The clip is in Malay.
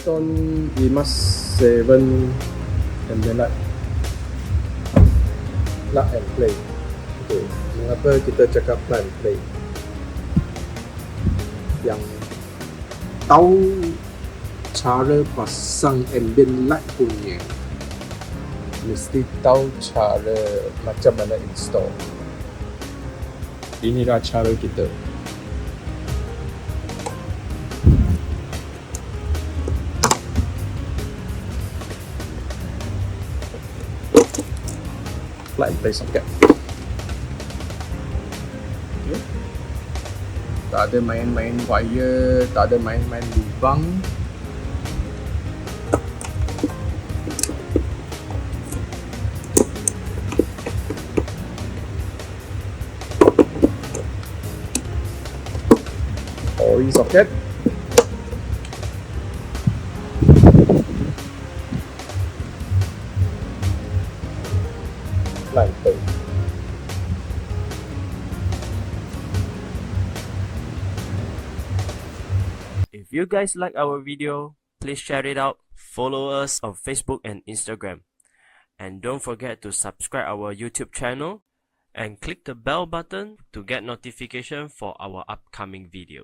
Proton eMAS 7 ambient light. Plug and play. Okay, mengapa kita cakap plug and play? Yang tahu cara pasang ambient light punya mesti tahu cara macam mana install. Inilah cara kita. Plug and play socket. Okay. Tak ada main-main wire, tak ada main-main lubang. Ori socket. Plug and play. If you guys like our video, please share it out, follow us on Facebook and Instagram, and don't forget to subscribe our YouTube channel and click the bell button to get notification for our upcoming video.